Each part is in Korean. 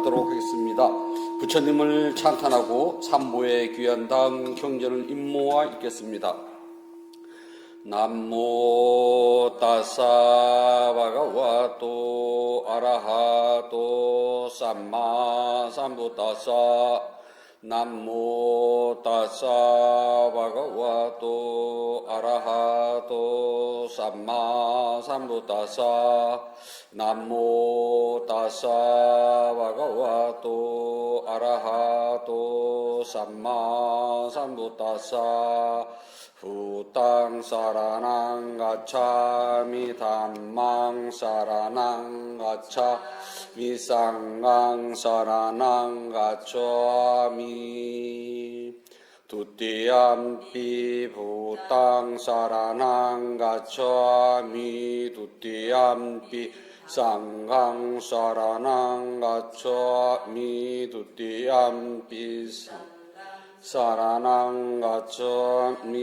하도록 하겠습니다. 부처님을 찬탄하고 삼보의 귀한 다음 경전을 임모와 읽겠습니다. 남모 따사 바가와토 아라하토 삼마 삼부따사 남모 따사 바가와토 아라하토 삼마 삼부따사 남모 따사 바가와토 아라하토 삼마 삼부따사 후땅 사라낭 가차미 담망 사라낭 가차 미상강 사라낭 가차미 두띠암피 부땅 사라낭 가차미 두띠암피 상강 사라낭 가차미 두띠암피 사라낭 가차미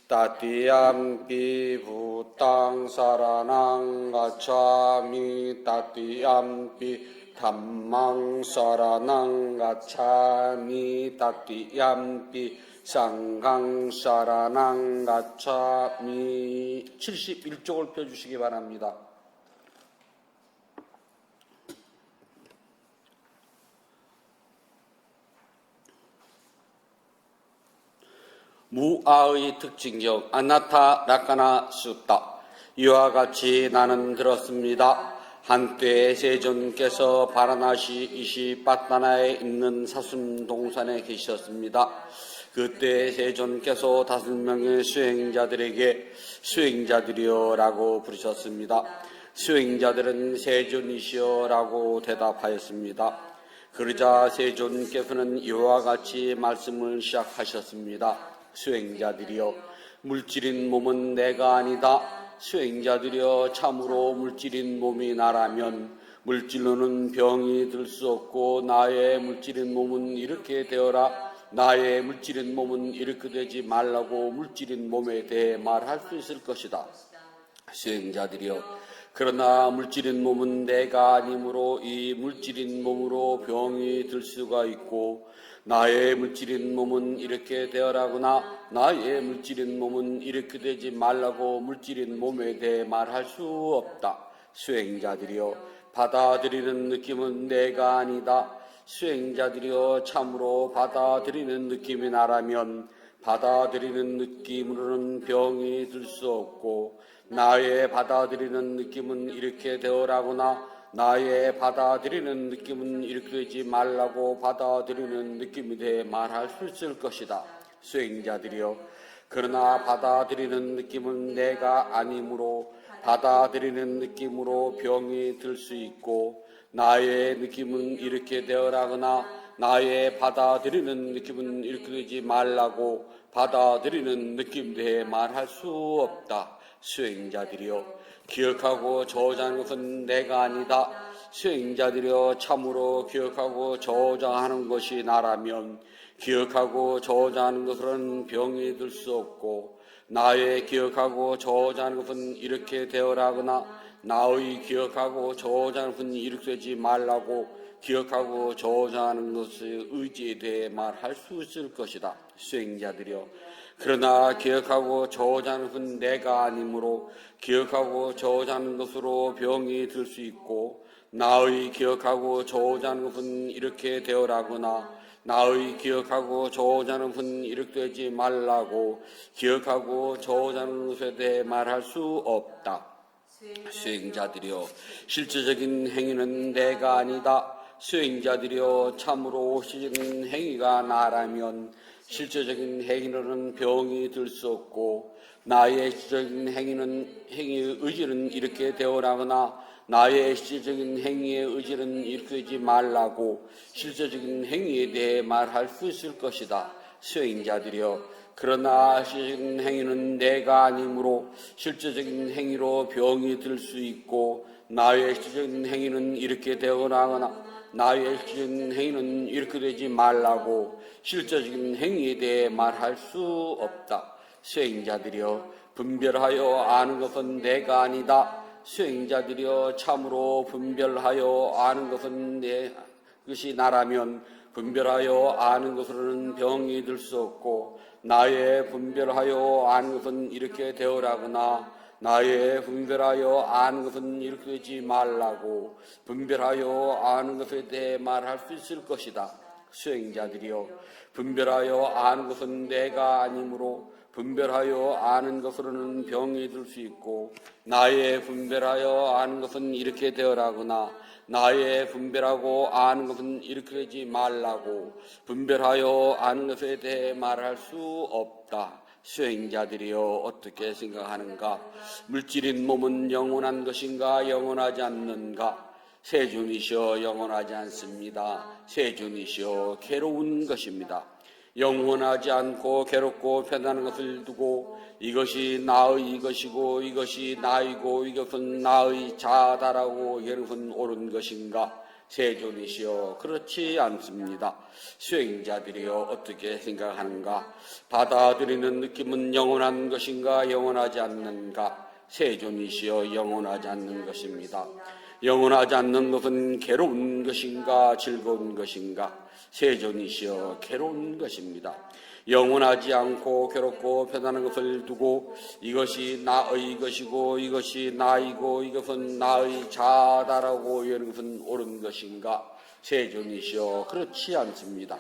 따띠암피 부땅 사라낭 가차미 따띠암피 담망 사라낭 가차미 따띠암피 상강 사라낭 가차미 71쪽을 펴주시기 바랍니다. 무아의 특징경 아나타 라카나 숫다. 이와 같이 나는 들었습니다. 한때 세존께서 바라나시 이시빠따나에 있는 사슴동산에 계셨습니다. 그때 세존께서 5명의 수행자들에게 수행자들이여 라고 부르셨습니다. 수행자들은 세존이시여 라고 대답하였습니다. 그러자 세존께서는 이와 같이 말씀을 시작하셨습니다. 수행자들이여, 물질인 몸은 내가 아니다. 수행자들이여, 참으로 물질인 몸이 나라면 물질로는 병이 들 수 없고 나의 물질인 몸은 이렇게 되어라, 나의 물질인 몸은 이렇게 되지 말라고 물질인 몸에 대해 말할 수 있을 것이다. 수행자들이여, 그러나 물질인 몸은 내가 아니므로 이 물질인 몸으로 병이 들 수가 있고 나의 물질인 몸은 이렇게 되어라거나 나의 물질인 몸은 이렇게 되지 말라고 물질인 몸에 대해 말할 수 없다. 수행자들이여, 받아들이는 느낌은 내가 아니다. 수행자들이여, 참으로 받아들이는 느낌이 나라면 받아들이는 느낌으로는 병이 들 수 없고 나의 받아들이는 느낌은 이렇게 되어라거나 나의 받아들이는 느낌은 이렇게 되지 말라고 받아들이는 느낌에 대해 말할 수 있을 것이다. 수행자들이여, 그러나 받아들이는 느낌은 내가 아니므로 받아들이는 느낌으로 병이 들 수 있고 나의 느낌은 이렇게 되어라거나 나의 받아들이는 느낌은 이렇게 되지 말라고 받아들이는 느낌에 대해 말할 수 없다. 수행자들이여, 기억하고 저장하는 것은 내가 아니다. 수행자들이여, 참으로 기억하고 저장하는 것이 나라면 기억하고 저장하는 것은 병이 들 수 없고 나의 기억하고 저장하는 것은 이렇게 되어라거나 나의 기억하고 저장하는 것은 이렇게 되지 말라고 기억하고 저장하는 것의 의지에 대해 말할 수 있을 것이다. 수행자들이여, 그러나 기억하고 저장하는 것은 내가 아니므로 기억하고 저장하는 것으로 병이 들 수 있고 나의 기억하고 저장하는 것은 이렇게 되어라거나 나의 기억하고 저장하는 것은 이렇게 되지 말라고 기억하고 저장하는 것에 대해 말할 수 없다. 수행자들이여, 실제적인 행위는 내가 아니다. 수행자들이여, 참으로 실제적인 행위가 나라면 실제적인 행위로는 병이 들 수 없고 나의 실제적인 행위의 의지는 이렇게 되어라거나 나의 실제적인 행위의 의지는 이렇게 되지 말라고 실제적인 행위에 대해 말할 수 있을 것이다. 수행자들이여, 그러나 실제적인 행위는 내가 아니므로 실제적인 행위로 병이 들 수 있고 나의 실제적인 행위는 이렇게 되어나거나 나의 실제적인 행위는 이렇게 되지 말라고 실제적인 행위에 대해 말할 수 없다. 수행자들이여, 분별하여 아는 것은 내가 아니다. 수행자들이여 참으로 분별하여 아는 것은 내 것이 나라면 분별하여 아는 것으로는 병이 들 수 없고 나의 분별하여 아는 것은 이렇게 되어라거나 나의 분별하여 아는 것은 이렇게 되지 말라고 분별하여 아는 것에 대해 말할 수 있을 것이다. 수행자들이여 분별하여 아는 것은 내가 아니므로 분별하여 아는 것으로는 병이 들 수 있고 나의 분별하여 아는 것은 이렇게 되어라거나 나의 분별하고 아는 것은 이렇게 되지 말라고 분별하여 아는 것에 대해 말할 수 없다. 수행자들이여 어떻게 생각하는가? 물질인 몸은 영원한 것인가 영원하지 않는가? 세존이시여 영원하지 않습니다. 세존이시여 괴로운 것입니다. 영원하지 않고 괴롭고 편안한 것을 두고 이것이 나의 이것이고 이것이 나이고 이것은 나의 자다라고 여러분 옳은 것인가? 세존이시여 그렇지 않습니다. 수행자들이여 어떻게 생각하는가? 받아들이는 느낌은 영원한 것인가 영원하지 않는가? 세존이시여 영원하지 않는 것입니다. 영원하지 않는 것은 괴로운 것인가 즐거운 것인가? 세존이시여 괴로운 것입니다. 영원하지 않고 괴롭고 편안한 것을 두고 이것이 나의 것이고 이것이 나이고 이것은 나의 자다라고 여는 것은 옳은 것인가? 세존이시여 그렇지 않습니다.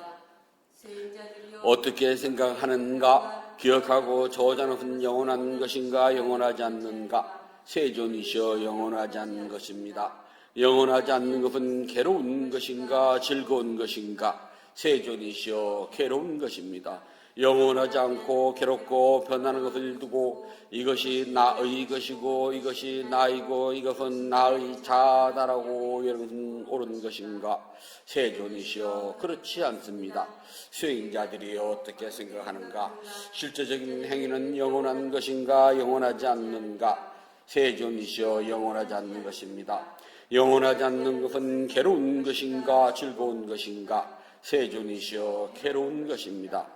어떻게 생각하는가? 기억하고 저자는 것은 영원한 것인가 영원하지 않는가? 세존이시여 영원하지 않는 것입니다. 영원하지 않는 것은 괴로운 것인가 즐거운 것인가? 세존이시여 괴로운 것입니다. 영원하지 않고 괴롭고 변하는 것을 두고 이것이 나의 것이고 이것이 나이고 이것은 나의 자다라고 여러분 옳은 것인가? 세존이시여 그렇지 않습니다. 수행자들이 어떻게 생각하는가? 실제적인 행위는 영원한 것인가 영원하지 않는가? 세존이시여 영원하지 않는 것입니다. 영원하지 않는 것은 괴로운 것인가 즐거운 것인가? 세존이시여 괴로운 것입니다.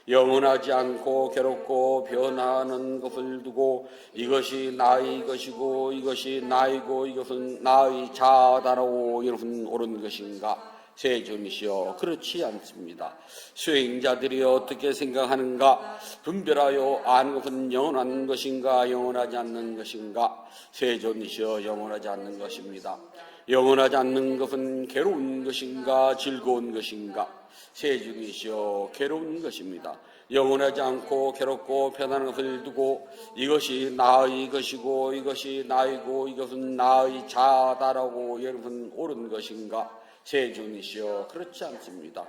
영원하지 않고 괴롭고 변하는 것을 두고 이것이 나의 것이고 이것이 나이고 이것은 나의 자다라고 여러분 옳은 것인가? 세존이시여 그렇지 않습니다. 수행자들이 어떻게 생각하는가? 분별하여 아는 것은 영원한 것인가 영원하지 않는 것인가? 세존이시여 영원하지 않는 것입니다. 영원하지 않는 것은 괴로운 것인가 즐거운 것인가? 세존이시여 괴로운 것입니다. 영원하지 않고 괴롭고 편안한 것을 두고 이것이 나의 것이고 이것이 나이고 이것은 나의 자다라고 여러분 옳은 것인가? 세존이시여 그렇지 않습니다.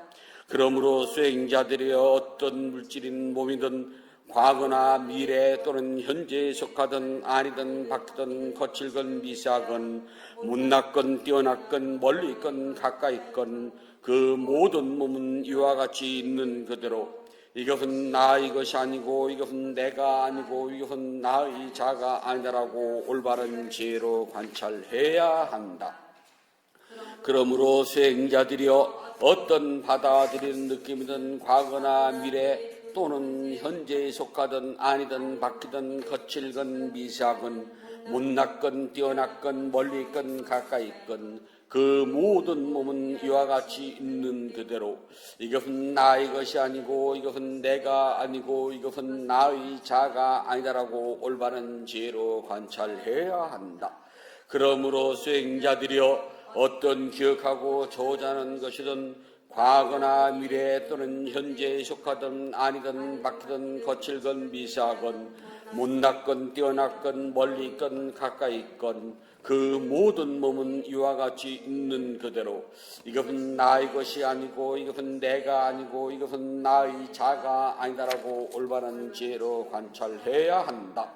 그러므로 수행자들이 어떤 물질인 몸이든 과거나 미래 또는 현재에 속하든 아니든 바뀌든 거칠건 미세하건 못났건 뛰어났건 멀리 있건 가까이 있건 그 모든 몸은 이와 같이 있는 그대로 이것은 나의 것이 아니고 이것은 내가 아니고 이것은 나의 자가 아니다라고 올바른 지혜로 관찰해야 한다. 그러므로 수행자들이여 어떤 받아들이는 느낌이든 과거나 미래 또는 현재에 속하든 아니든 바뀌든 거칠건 미세하건 못났건 뛰어났건 멀리 있건 가까이 있건 그 모든 몸은 이와 같이 있는 그대로 이것은 나의 것이 아니고 이것은 내가 아니고 이것은 나의 자가 아니다라고 올바른 지혜로 관찰해야 한다. 그러므로 수행자들이여 어떤 기억하고 저자는 것이든 과거나 미래 또는 현재에 속하든 아니든 바뀌든 거칠건 미세하건 못났건 뛰어났건 멀리 있건 가까이 있건 그 모든 몸은 이와 같이 있는 그대로 이것은 나의 것이 아니고 이것은 내가 아니고 이것은 나의 자가 아니다라고 올바른 지혜로 관찰해야 한다.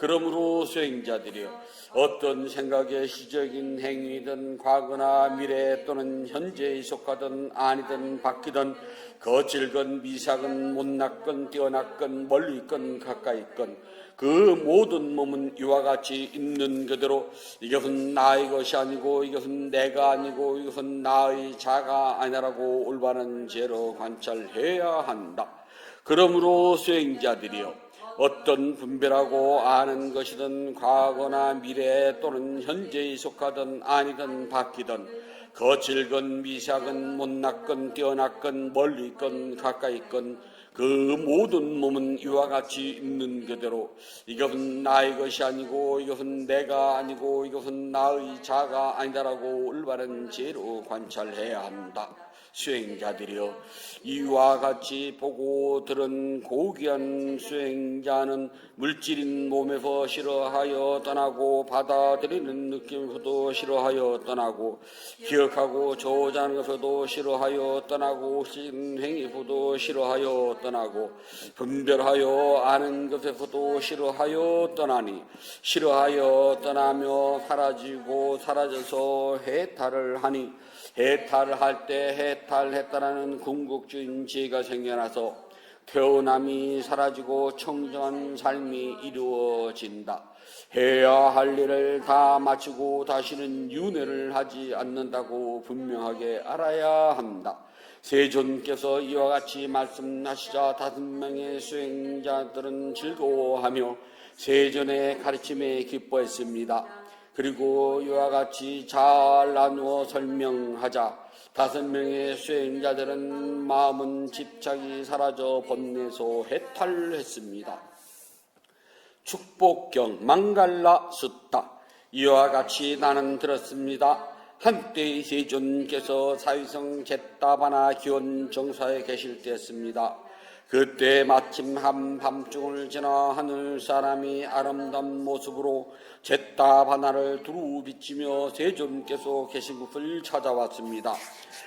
그러므로 수행자들이여 어떤 생각의 시적인 행위든 과거나 미래 또는 현재에 속하든 아니든 바뀌든 거칠건 미세건 못났건 뛰어났건 멀리 있건 가까이 있건 그 모든 몸은 이와 같이 있는 그대로 이것은 나의 것이 아니고 이것은 내가 아니고 이것은 나의 자가 아니라고 올바른 죄로 관찰해야 한다. 그러므로 수행자들이여 어떤 분별하고 아는 것이든 과거나 미래 또는 현재에 속하든 아니든 바뀌든 거칠건 미삭은 못났건 뛰어났건 멀리건 가까이건 그 모든 몸은 이와 같이 있는 그대로 이것은 나의 것이 아니고 이것은 내가 아니고 이것은 나의 자가 아니다라고 올바른 지혜로 관찰해야 한다. 수행자들이여, 이와 같이 보고 들은 고귀한 수행자는 물질인 몸에서 싫어하여 떠나고 받아들이는 느낌에서도 싫어하여 떠나고 기억하고 저장하는 것에서도 싫어하여 떠나고 행위에서도 싫어하여 떠나고 분별하여 아는 것에서도 싫어하여 떠나니 싫어하여 떠나며 사라지고 사라져서 해탈을 하니 해탈을 할 때 해탈했다라는 궁극적인 지혜가 생겨나서 태어남이 사라지고 청정한 삶이 이루어진다. 해야 할 일을 다 마치고 다시는 윤회를 하지 않는다고 분명하게 알아야 한다. 세존께서 이와 같이 말씀하시자 5명의 수행자들은 즐거워하며 세존의 가르침에 기뻐했습니다. 그리고 이와 같이 잘 나누어 설명하자 5명의 수행자들은 마음은 집착이 사라져 번뇌에서 해탈했습니다. 축복경 망갈라 숫다. 이와 같이 나는 들었습니다. 한때 세존께서 사위성 제따바나 기원 정사에 계실 때였습니다. 그때 마침 한밤중을 지나 하늘 사람이 아름다운 모습으로 제따바나를 두루 비치며 세존께서 계신 곳을 찾아왔습니다.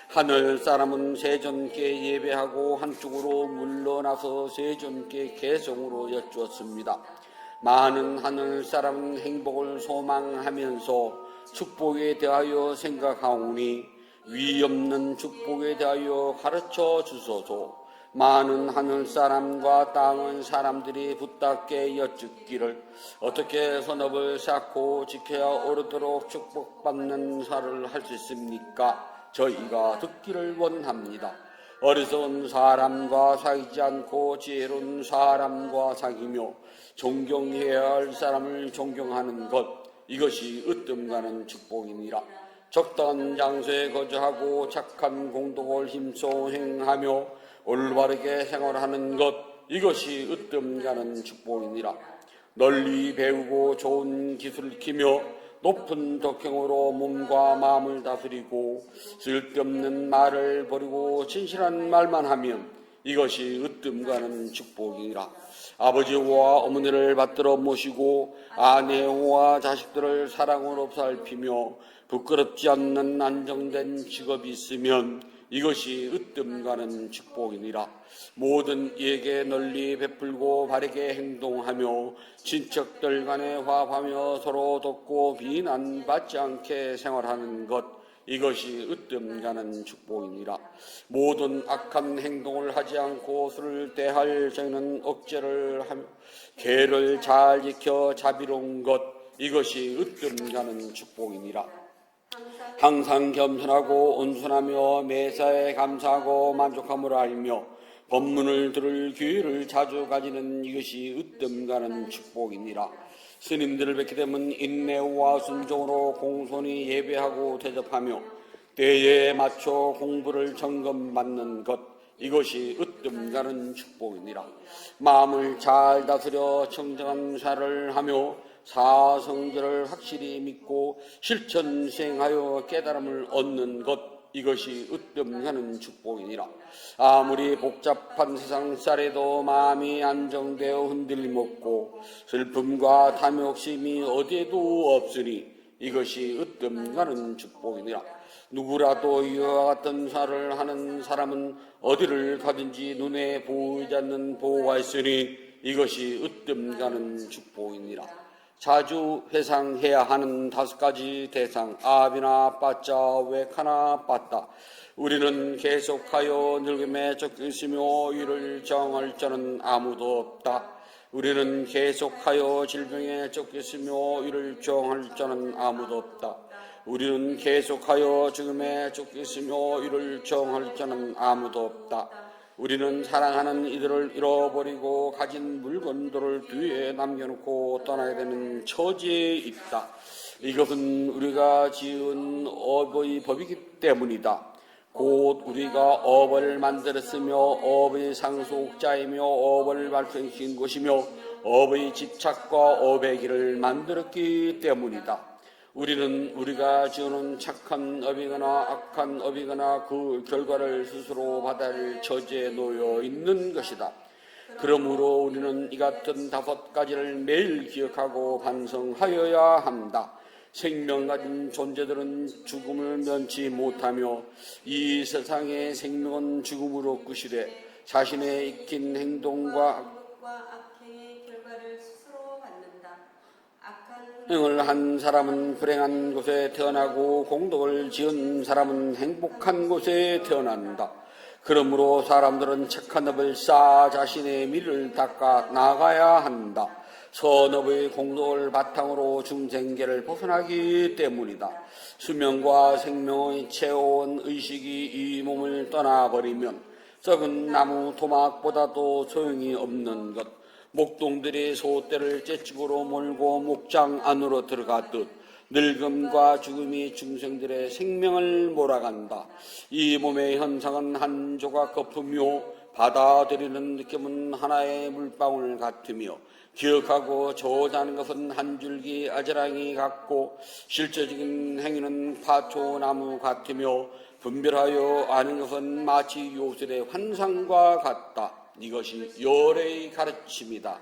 하늘 사람은 세존께 예배하고 한쪽으로 물러나서 세존께 개성으로 여쭈었습니다. 많은 하늘 사람은 행복을 소망하면서 축복에 대하여 생각하오니 위 없는 축복에 대하여 가르쳐 주소서. 많은 하늘 사람과 땅의 사람들이 부탁게 여쭙기를 어떻게 선업을 쌓고 지켜야 오르도록 축복받는 사를 할 수 있습니까? 저희가 듣기를 원합니다. 어리석은 사람과 사귀지 않고 지혜로운 사람과 사귀며 존경해야 할 사람을 존경하는 것, 이것이 으뜸가는 축복이니라. 적당한 장소에 거주하고 착한 공덕을 힘써 행하며 올바르게 생활하는 것, 이것이 으뜸가는 축복이니라. 널리 배우고 좋은 기술을 키며 높은 덕행으로 몸과 마음을 다스리고 쓸데없는 말을 버리고 진실한 말만 하면 이것이 으뜸가는 축복이니라. 아버지와 어머니를 받들어 모시고 아내와 자식들을 사랑으로 살피며 부끄럽지 않는 안정된 직업이 있으면 이것이 으뜸가는 축복이니라. 모든 이에게 널리 베풀고 바르게 행동하며 친척들 간에 화합하며 서로 돕고 비난받지 않게 생활하는 것, 이것이 으뜸가는 축복이니라. 모든 악한 행동을 하지 않고 술을 대할 자는 억제를 하며 계를 잘 지켜 자비로운 것, 이것이 으뜸가는 축복이니라. 항상 겸손하고 온순하며 매사에 감사하고 만족함을 알며 법문을 들을 기회를 자주 가지는 이것이 으뜸가는 축복이니라. 스님들을 뵙게 되면 인내와 순종으로 공손히 예배하고 대접하며 때에 맞춰 공부를 점검받는 것, 이것이 으뜸가는 축복이니라. 마음을 잘 다스려 청정한 사를 하며 사성절을 확실히 믿고 실천 수행하여 깨달음을 얻는 것, 이것이 으뜸가는 축복이니라. 아무리 복잡한 세상살에도 마음이 안정되어 흔들림 없고 슬픔과 탐욕심이 어디에도 없으니 이것이 으뜸가는 축복이니라. 누구라도 이와 같은 사를 하는 사람은 어디를 가든지 눈에 보이지 않는 보호가 있으니 이것이 으뜸가는 축복이니라. 자주 회상해야 하는 5가지 대상, 아비나 빠짜 웨카나 빠따. 우리는 계속하여 늙음에 쫓겨 있으며 이를 정할 자는 아무도 없다. 우리는 계속하여 질병에 쫓겨 있으며 이를 정할 자는 아무도 없다. 우리는 계속하여 죽음에 쫓겨 있으며 이를 정할 자는 아무도 없다. 우리는 사랑하는 이들을 잃어버리고 가진 물건들을 뒤에 남겨놓고 떠나야 되는 처지에 있다. 이것은 우리가 지은 업의 법이기 때문이다. 곧 우리가 업을 만들었으며 업의 상속자이며 업을 발생시킨 것이며 업의 집착과 업의 길을 만들었기 때문이다. 우리는 우리가 지어놓은 착한 업이거나 악한 업이거나 그 결과를 스스로 받아야 할 처지에 놓여 있는 것이다. 그러므로 우리는 이 같은 5가지를 매일 기억하고 반성하여야 한다. 생명 가진 존재들은 죽음을 면치 못하며 이 세상의 생명은 죽음으로 끝이되 자신의 익힌 행동과 악행의 결과를 스스로 받는다. 행을 한 사람은 불행한 곳에 태어나고 공덕을 지은 사람은 행복한 곳에 태어난다. 그러므로 사람들은 착한 업을 쌓아 자신의 미를 닦아 나가야 한다. 선업의 공덕을 바탕으로 중생계를 벗어나기 때문이다. 수명과 생명의 채워온 의식이 이 몸을 떠나버리면 썩은 나무 토막보다도 소용이 없는 것, 목동들이 소떼를 째찍으로 몰고 목장 안으로 들어가듯 늙음과 죽음이 중생들의 생명을 몰아간다. 이 몸의 현상은 한 조각 거품이요 받아들이는 느낌은 하나의 물방울 같으며 기억하고 저자는 것은 한 줄기 아지랑이 같고 실제적인 행위는 파초나무 같으며 분별하여 아는 것은 마치 요술의 환상과 같다. 이것이 열의 가르침이다.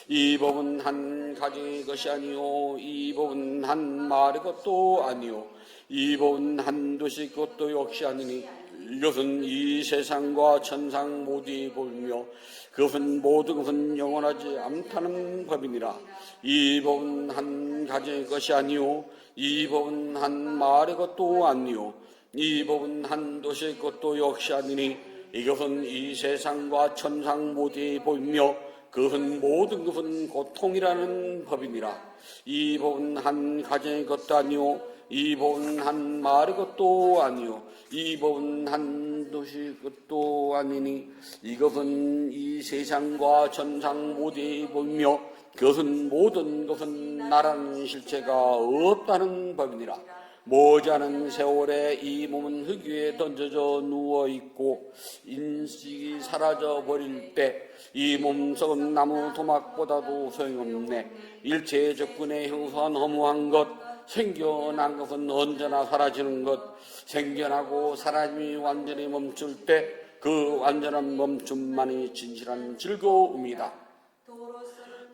이 법은 한 가지 것이 아니요 이 법은 한 말의 것도 아니요 이 법은 한 도시 것도 역시 아니니 이것은 이 세상과 천상 모두의 법이며 그것은 모든 것은 영원하지 않다는 법이니라. 이 법은 한 가지의 것이 아니요 이 법은 한 말의 것도 아니요 이 법은 한 도시의 것도 역시 아니니 이것은 이 세상과 천상 모두의 법이며 그것은 모든 것은 고통이라는 법이니라. 이 법은 한 가정의 것도 아니요 이 법은 한 말의 것도 아니요 이 법은 한 도시의 것도 아니니 이것은 이 세상과 천상 모두의 법이며 그것은 모든 것은 나라는 실체가 없다는 법이니라. 머지않은 세월에 이 몸은 흙 위에 던져져 누워있고 인식이 사라져 버릴 때 이 몸 썩은 나무 토막보다도 소용없네. 일체의 적군에 형성한 허무한 것, 생겨난 것은 언제나 사라지는 것, 생겨나고 사람이 완전히 멈출 때 그 완전한 멈춤만이 진실한 즐거움이다.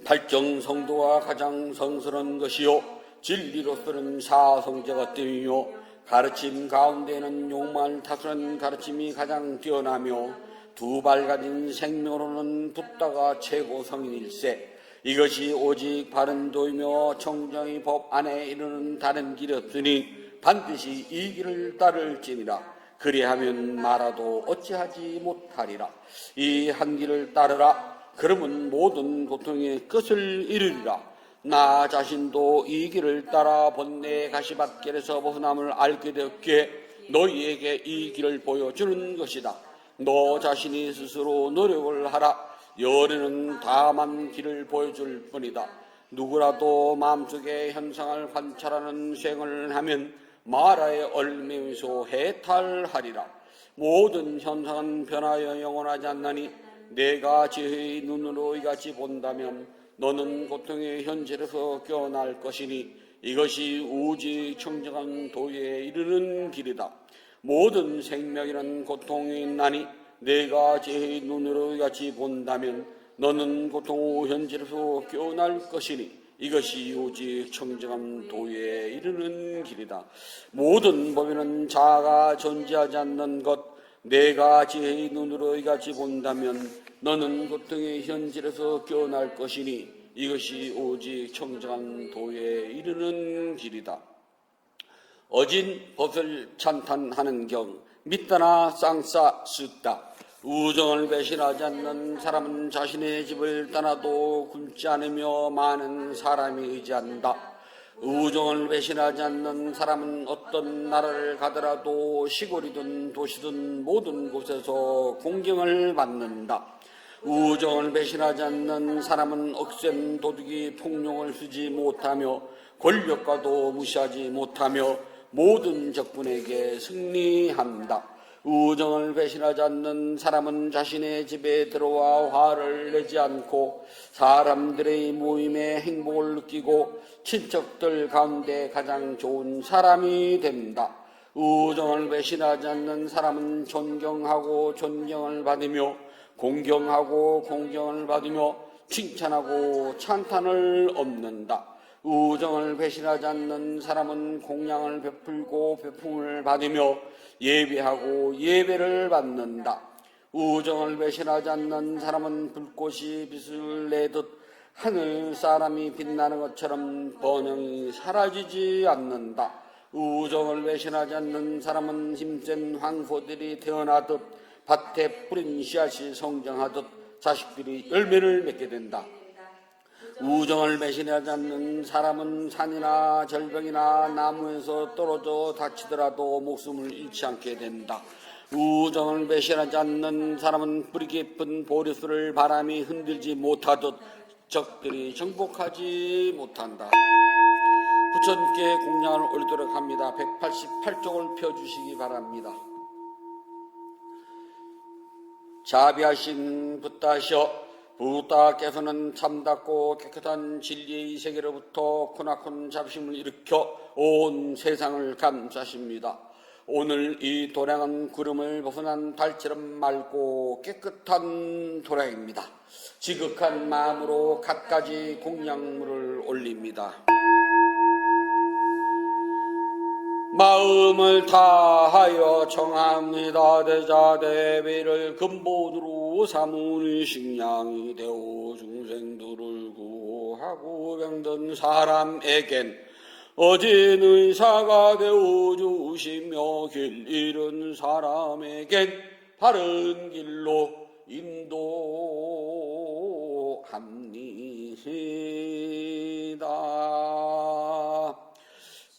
발정성도가 가장 성스러운 것이요 진리로서는 사성제가 뜸이요 가르침 가운데는 욕망을 타수한 가르침이 가장 뛰어나며 두 발 가진 생명으로는 붓다가 최고 성인일세. 이것이 오직 바른 도이며 청정의 법 안에 이르는 다른 길이 없으니 반드시 이 길을 따를지니라. 그리하면 말아도 어찌하지 못하리라. 이 한 길을 따르라. 그러면 모든 고통의 끝을 이루리라. 나 자신도 이 길을 따라 번뇌의 가시밭길에서 벗어남을 알게 되었기에 너희에게 이 길을 보여주는 것이다. 너 자신이 스스로 노력을 하라. 열에는 다만 길을 보여줄 뿐이다. 누구라도 마음속의 현상을 관찰하는 수행을 하면 마라의 얼매면서 해탈하리라. 모든 현상은 변하여 영원하지 않나니 내가 지혜의 눈으로 이같이 본다면 너는 고통의 현실에서 깨어날 것이니 이것이 오직 청정한 도에 이르는 길이다. 모든 생명이란 고통이 있나니 내가 지혜의 눈으로 이같이 본다면 너는 고통 후 현실에서 깨어날 것이니 이것이 오직 청정한 도에 이르는 길이다. 모든 법에는 자아가 존재하지 않는 것, 내가 지혜의 눈으로 이같이 본다면 너는 고통의 현실에서 깨어날 것이니 이것이 오직 청정한 도에 이르는 길이다. 어진 법을 찬탄하는 경 믿다나 쌍싸 쓰다. 우정을 배신하지 않는 사람은 자신의 집을 떠나도 굶지 않으며 많은 사람이 의지한다. 우정을 배신하지 않는 사람은 어떤 나라를 가더라도 시골이든 도시든 모든 곳에서 공경을 받는다. 우정을 배신하지 않는 사람은 억센 도둑이 통용을 쓰지 못하며 권력가도 무시하지 못하며 모든 적군에게 승리한다. 우정을 배신하지 않는 사람은 자신의 집에 들어와 화를 내지 않고 사람들의 모임에 행복을 느끼고 친척들 가운데 가장 좋은 사람이 된다. 우정을 배신하지 않는 사람은 존경하고 존경을 받으며 공경하고 공경을 받으며 칭찬하고 찬탄을 얻는다. 우정을 배신하지 않는 사람은 공양을 베풀고 베품을 받으며 예배하고 예배를 받는다. 우정을 배신하지 않는 사람은 불꽃이 빛을 내듯 하늘 사람이 빛나는 것처럼 번영이 사라지지 않는다. 우정을 배신하지 않는 사람은 힘센 황소들이 태어나듯 밭에 뿌린 씨앗이 성장하듯 자식들이 열매를 맺게 된다. 우정을 배신하지 않는 사람은 산이나 절벽이나 나무에서 떨어져 다치더라도 목숨을 잃지 않게 된다. 우정을 배신하지 않는 사람은 뿌리 깊은 보리수를 바람이 흔들지 못하듯 적들이 정복하지 못한다. 부처님께 공양을 올리도록 합니다. 188쪽을 펴주시기 바랍니다. 자비하신 붓다시여, 부다께서는 참답고 깨끗한 진리의 세계로부터 크나큰 자비심을 일으켜 온 세상을 감싸십니다. 오늘 이 도량은 구름을 벗어난 달처럼 맑고 깨끗한 도량입니다. 지극한 마음으로 갖가지 공양물을 올립니다. 마음을 다하여 청합니다. 대자대비를 근본으로 삼은 식량이 되어 중생들을 구하고 병든 사람에겐 어진 의사가 되어 주시며 길 잃은 사람에겐 바른 길로 인도합니다.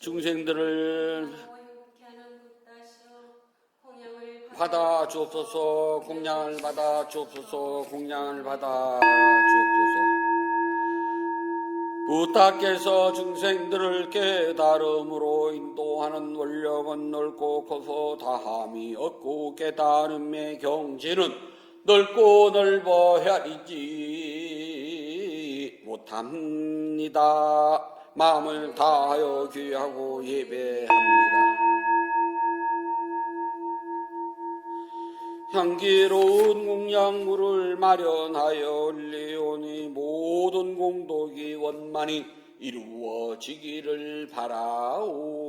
중생들을 받아 주옵소서. 공양을 받아 주옵소서. 공양을 받아 주옵소서. 부탁께서 중생들을 깨달음으로 인도하는 원력은 넓고 커서 다함이 없고 깨달음의 경지는 넓고 넓어 헤아리지 못합니다. 마음을 다하여 귀하고 예배합니다. 향기로운 공양물을 마련하여 올리오니 모든 공덕이 원만히 이루어지기를 바라옵니다.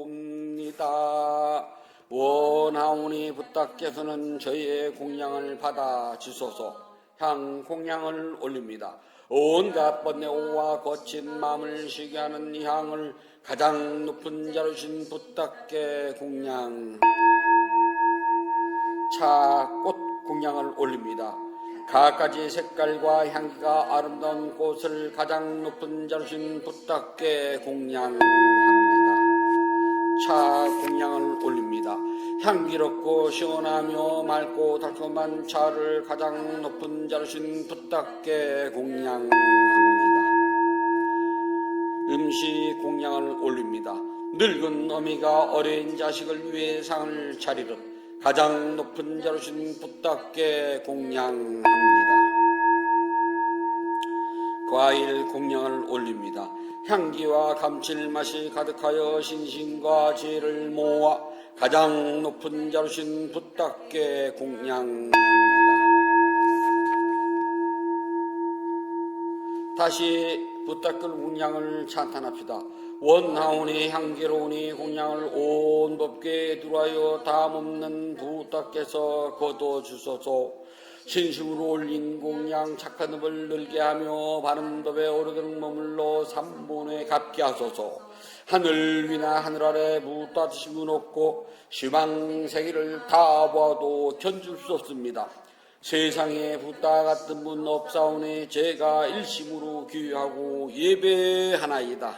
원하오니 부탁께서는 저희의 공양을 받아 주소서. 향 공양을 올립니다. 온갖 번뇌와 거친 마음을 쉬게 하는 이 향을 가장 높은 자루신 부탁께 공양 차꽃 공양을 올립니다. 갖가지 색깔과 향기가 아름다운 꽃을 가장 높은 자루신 부탁께 공양합니다. 차 공양을 올립니다. 향기롭고 시원하며 맑고 달콤한 차를 가장 높은 자루신 부탁께 공양합니다. 음식 공양을 올립니다. 늙은 어미가 어린 자식을 위해 상을 차리듯 가장 높은 자루신 부탁께 공양합니다. 과일 공양을 올립니다. 향기와 감칠맛이 가득하여 신심과 지혜를 모아 가장 높은 자루신 부탁께 공양합니다. 다시 부탁들 공양을 찬탄합시다. 원하오니 향기로우니 공양을 온 법계에 두라여 담없는 부탁께서 거둬주소서. 신심으로 올린 공양 착한 법을 늘게 하며 바른 법에 오르도록 머물러 삼본에 갚게 하소서. 하늘 위나 하늘 아래 부탁하심은 없고 시방세계를 다 보아도 견줄 수 없습니다. 세상에 부탁 같은 분 없사오니 제가 일심으로 귀하고 예배하나이다.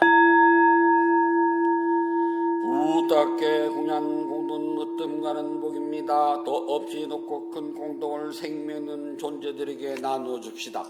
부탁게 공양 공돈 으뜸 가는 복입니다. 더 없이 높고 큰 공덕을 생명은 존재들에게 나눠줍시다.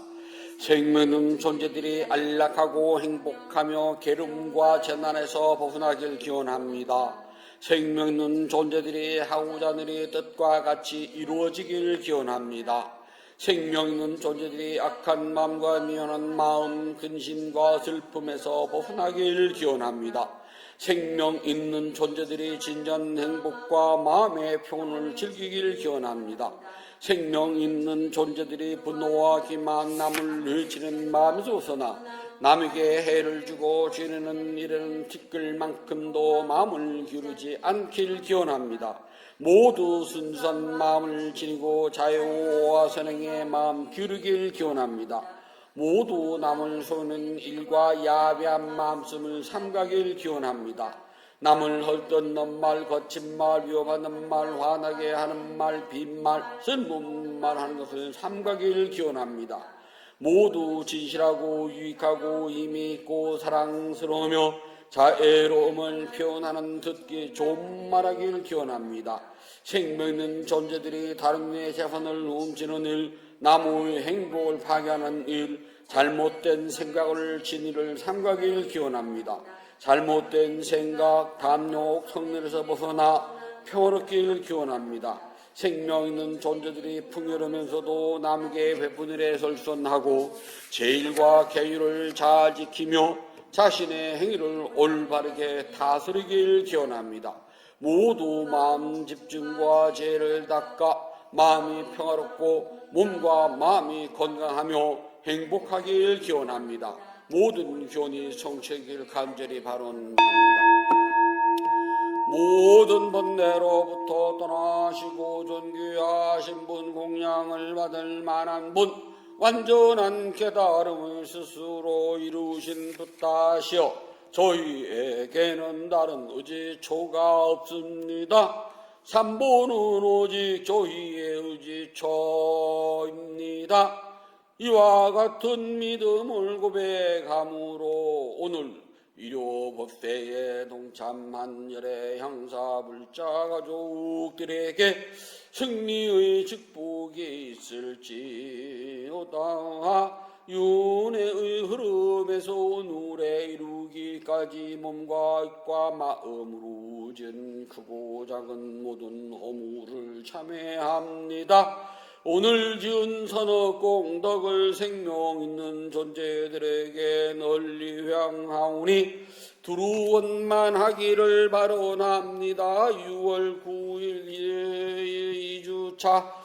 생명은 존재들이 안락하고 행복하며 괴로움과 재난에서 벗어나길 기원합니다. 생명은 존재들이 하우자늘의 뜻과 같이 이루어지길 기원합니다. 생명 있는 존재들이 악한 마음과 미련한 마음, 근심과 슬픔에서 벗어나길 기원합니다. 생명 있는 존재들이 진전 행복과 마음의 평온을 즐기길 기원합니다. 생명 있는 존재들이 분노와 기만, 남을 해치는 마음에서 벗어나 남에게 해를 주고 지내는 일에는 티끌 만큼도 마음을 기울이지 않길 기원합니다. 모두 순수한 마음을 지니고 자유와 선행의 마음 기울이길 기원합니다. 모두 남을 속이는 일과 야비한 마음씀을 삼가길 기원합니다. 남을 헐뜯는 말, 거친 말, 위협하는 말, 화나게 하는 말, 빈말, 쓸모없는 말 하는 것을 삼가길 기원합니다. 모두 진실하고 유익하고 의미 있고 사랑스러우며 자애로움을 표현하는 듣기 좋은 말하길 기원합니다. 생명 있는 존재들이 다른 이의 재산을 훔치는 일, 남의 행복을 파괴하는 일, 잘못된 생각을 진리를 삼가길 기원합니다. 잘못된 생각, 담력, 성능에서 벗어나 평화롭길 기원합니다. 생명 있는 존재들이 풍요로우면서도 남에게 베푸는 일에 설선하고 제일과 계율을 잘 지키며 자신의 행위를 올바르게 다스리길 기원합니다. 모두 마음 집중과 죄를 닦아 마음이 평화롭고 몸과 마음이 건강하며 행복하길 기원합니다. 모든 교훈이 성취하길 간절히 바랍니다. 모든 번뇌로부터 떠나시고 존귀하신 분, 공양을 받을 만한 분, 완전한 깨달음을 스스로 이루신 뜻다시여 저희에게는 다른 의지초가 없습니다. 삼보는 오직 저희의 의지초입니다. 이와 같은 믿음을 고백함으로 오늘 일요법회에 동참한 열의 형사 불자 가족들에게 승리의 축복이 있을지어다. 윤회의 흐름에서 오늘에 이루기까지 몸과 입과 마음으로 진 크고 작은 모든 허물을 참회합니다. 오늘 지은 선업 공덕을 생명 있는 존재들에게 널리 향하오니 두루원만 하기를 바라옵니다. 6월 9일 2주차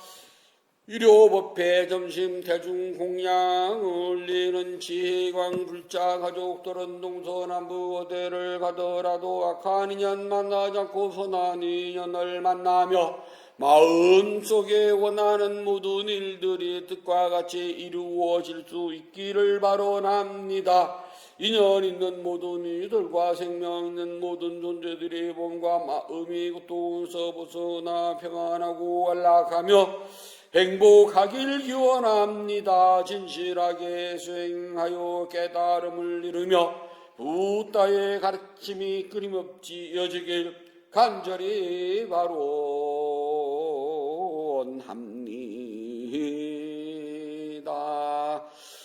유료법회 점심 대중공양 올리는 지혜광 불자 가족들은 동서남부 어디를 가더라도 악한 인연 만나지 않고 선한 인연을 만나며 마음속에 원하는 모든 일들이 뜻과 같이 이루어질 수 있기를 바라옵니다. 인연 있는 모든 이들과 생명 있는 모든 존재들이 몸과 마음이 고통에서 벗어나 평안하고 안락하며 행복하길 기원합니다. 진실하게 수행하여 깨달음을 이루며 부다의 가르침이 끊임없이 이어지길 간절히 바라옵니다.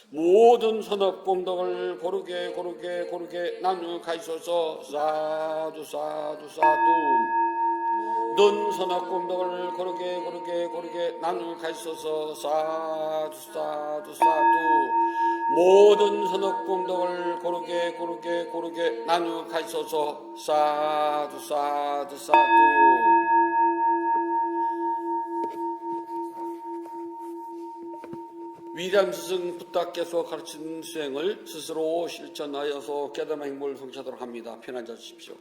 모든 선업 공덕을 고르게 나누어 가시소서. 사두 사두 사두. 넌 선악 공덕을 고르게 나누어 가시소서. 사두 사두 사두. 모든 선악 공덕을 고르게 나누어 가시소서. 사두 사두 사두. 위대한 스승 부탁께서 가르친 수행을 스스로 실천하여서 깨달음 행복을 성취하도록 합니다. 편안히 자주십시오.